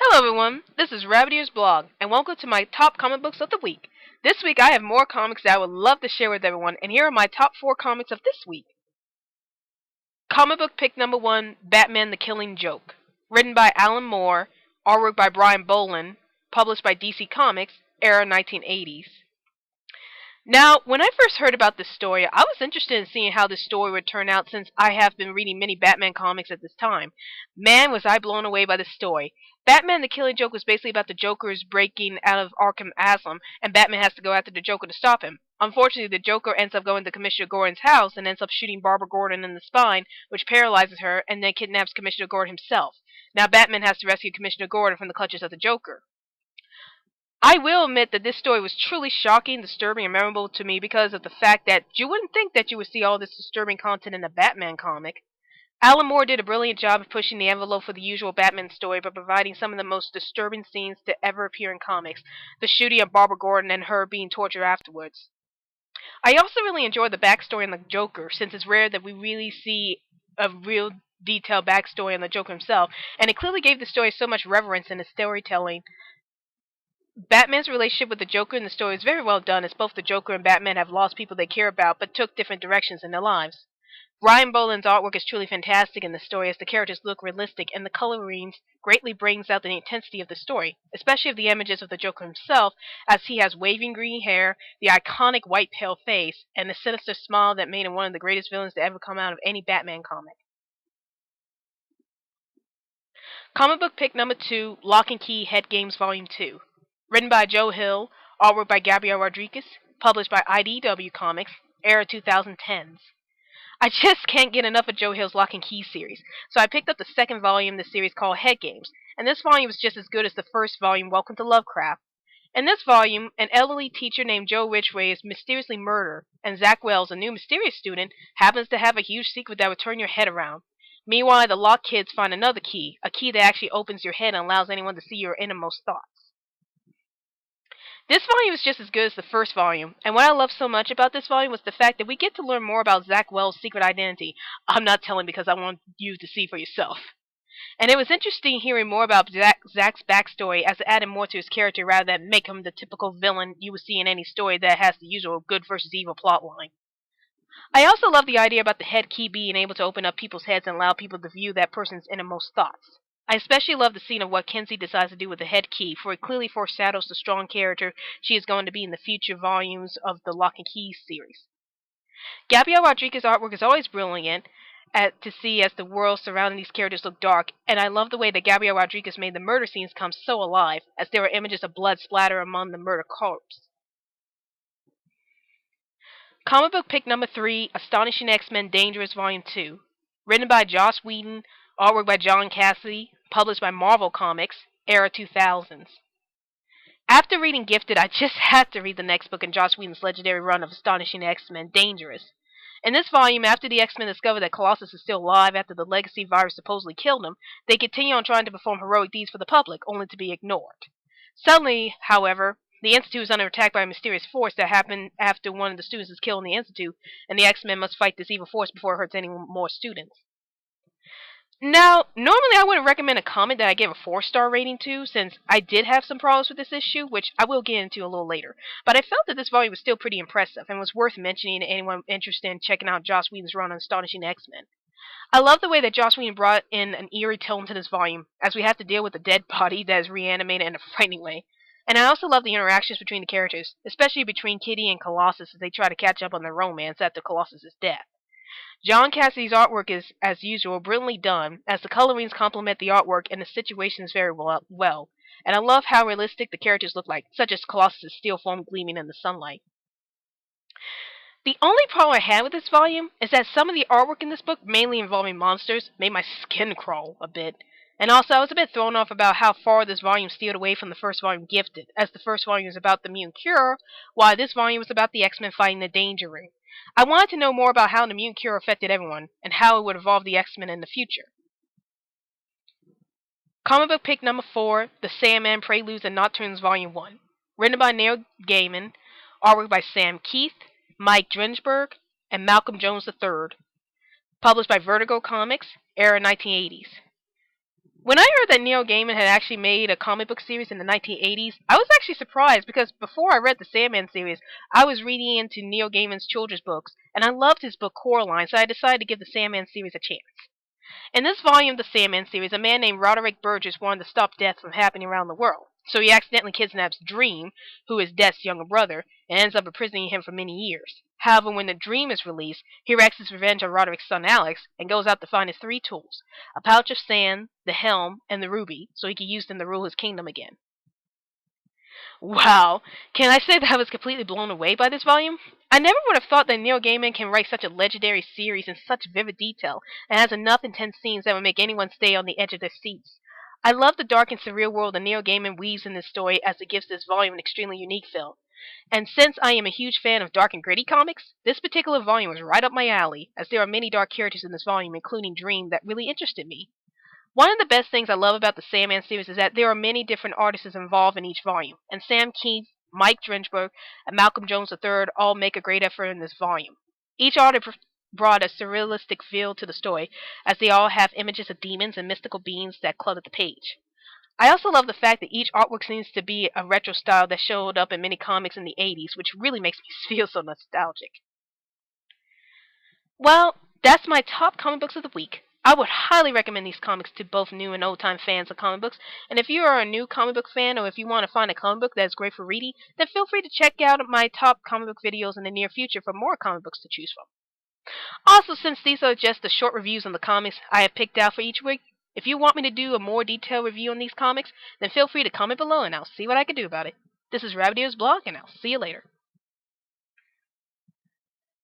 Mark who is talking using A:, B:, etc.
A: Hello everyone, this is Rabbitearsblog, and welcome to my top comic books of the week. This week I have more comics that I would love to share with everyone, and here are my top 4 comics of this week. Comic book pick number 1, Batman the Killing Joke. Written by Alan Moore, artwork by Brian Boland, published by DC Comics, era 1980s. Now, when I first heard about this story, I was interested in seeing how this story would turn out since I have been reading many Batman comics at this time. Man, was I blown away by this story. Batman the Killing Joke was basically about the Joker's breaking out of Arkham Asylum, and Batman has to go after the Joker to stop him. Unfortunately, the Joker ends up going to Commissioner Gordon's house and ends up shooting Barbara Gordon in the spine, which paralyzes her, and then kidnaps Commissioner Gordon himself. Now Batman has to rescue Commissioner Gordon from the clutches of the Joker. I will admit that this story was truly shocking, disturbing, and memorable to me because of the fact that you wouldn't think that you would see all this disturbing content in a Batman comic. Alan Moore did a brilliant job of pushing the envelope for the usual Batman story by providing some of the most disturbing scenes to ever appear in comics, the shooting of Barbara Gordon and her being tortured afterwards. I also really enjoyed the backstory on the Joker, since it's rare that we really see a real detailed backstory on the Joker himself, and it clearly gave the story so much reverence in its storytelling. Batman's relationship with the Joker in the story is very well done, as both the Joker and Batman have lost people they care about but took different directions in their lives. Brian Boland's artwork is truly fantastic in the story as the characters look realistic and the colorings greatly brings out the intensity of the story, especially of the images of the Joker himself, as he has waving green hair, the iconic white pale face, and the sinister smile that made him one of the greatest villains to ever come out of any Batman comic. Comic book pick number 2, Lock and Key Head Games Volume 2. Written by Joe Hill, artwork by Gabriel Rodriguez, published by IDW Comics, era 2010s. I just can't get enough of Joe Hill's Lock and Key series, so I picked up the second volume of the series called Head Games, and this volume was just as good as the first volume, Welcome to Lovecraft. In this volume, an elderly teacher named Joe Ridgway is mysteriously murdered, and Zach Wells, a new mysterious student, happens to have a huge secret that would turn your head around. Meanwhile, the Locke kids find another key, a key that actually opens your head and allows anyone to see your innermost thoughts. This volume is just as good as the first volume, and what I loved so much about this volume was the fact that we get to learn more about Zach Wells' secret identity. I'm not telling because I want you to see for yourself. And it was interesting hearing more about Zach's backstory as it added more to his character rather than make him the typical villain you would see in any story that has the usual good versus evil plotline. I also love the idea about the head key being able to open up people's heads and allow people to view that person's innermost thoughts. I especially love the scene of what Kenzie decides to do with the head key, for it clearly foreshadows the strong character she is going to be in the future volumes of the Lock and Key series. Gabriel Rodriguez's artwork is always brilliant to see as the world surrounding these characters look dark, and I love the way that Gabriel Rodriguez made the murder scenes come so alive, as there were images of blood splatter among the murder corpse. Comic book pick number 3, Astonishing X-Men Dangerous Volume 2. Written by Joss Whedon, artwork by John Cassaday, published by Marvel Comics, era 2000s. After reading Gifted, I just had to read the next book in Joss Whedon's legendary run of Astonishing X-Men Dangerous. In this volume, after the X-Men discover that Colossus is still alive after the legacy virus supposedly killed him, they continue on trying to perform heroic deeds for the public, only to be ignored. Suddenly, however, the Institute is under attack by a mysterious force that happened after one of the students is killed in the Institute, and the X-Men must fight this evil force before it hurts any more students. Now, normally I wouldn't recommend a comic that I gave a 4-star rating to, since I did have some problems with this issue, which I will get into a little later. But I felt that this volume was still pretty impressive, and was worth mentioning to anyone interested in checking out Joss Whedon's run on Astonishing X-Men. I love the way that Joss Whedon brought in an eerie tone to this volume, as we have to deal with a dead body that is reanimated in a frightening way. And I also love the interactions between the characters, especially between Kitty and Colossus as they try to catch up on their romance after Colossus' death. John Cassaday's artwork is, as usual, brilliantly done, as the colorings complement the artwork and the situations very well, and I love how realistic the characters look like, such as Colossus' steel form gleaming in the sunlight. The only problem I had with this volume is that some of the artwork in this book, mainly involving monsters, made my skin crawl a bit. And also, I was a bit thrown off about how far this volume steered away from the first volume Gifted, as the first volume was about the mutant cure, while this volume was about the X-Men fighting the Danger Ring. I wanted to know more about how the mutant cure affected everyone, and how it would evolve the X-Men in the future. Comic book pick number 4, The Sandman, Preludes, and Nocturnes Volume 1. Written by Neil Gaiman, artwork by Sam Keith, Mike Dringenberg, and Malcolm Jones III. Published by Vertigo Comics, era 1980s. When I heard that Neil Gaiman had actually made a comic book series in the 1980s, I was actually surprised because before I read the Sandman series, I was reading into Neil Gaiman's children's books, and I loved his book Coraline, so I decided to give the Sandman series a chance. In this volume of the Sandman series, a man named Roderick Burgess wanted to stop death from happening around the world. So he accidentally kidnaps Dream, who is Death's younger brother, and ends up imprisoning him for many years. However, when the Dream is released, he wreaks his revenge on Roderick's son Alex, and goes out to find his three tools: a pouch of sand, the helm, and the ruby, so he can use them to rule his kingdom again. Wow, can I say that I was completely blown away by this volume? I never would have thought that Neil Gaiman can write such a legendary series in such vivid detail, and has enough intense scenes that would make anyone stay on the edge of their seats. I love the dark and surreal world that Neil Gaiman weaves in this story, as it gives this volume an extremely unique feel. And since I am a huge fan of dark and gritty comics, this particular volume was right up my alley, as there are many dark characters in this volume, including Dream, that really interested me. One of the best things I love about the Sandman series is that there are many different artists involved in each volume, and Sam Keith, Mike Drenchberg, and Malcolm Jones III all make a great effort in this volume. Each artist brought a surrealistic feel to the story, as they all have images of demons and mystical beings that clutter the page. I also love the fact that each artwork seems to be a retro style that showed up in many comics in the 80s, which really makes me feel so nostalgic. Well, that's my top comic books of the week. I would highly recommend these comics to both new and old time fans of comic books. And if you are a new comic book fan, or if you want to find a comic book that is great for reading, then feel free to check out my top comic book videos in the near future for more comic books to choose from. Also, since these are just the short reviews on the comics I have picked out for each week, if you want me to do a more detailed review on these comics, then feel free to comment below and I'll see what I can do about it. This is Rabbitearsblog, and I'll see you later.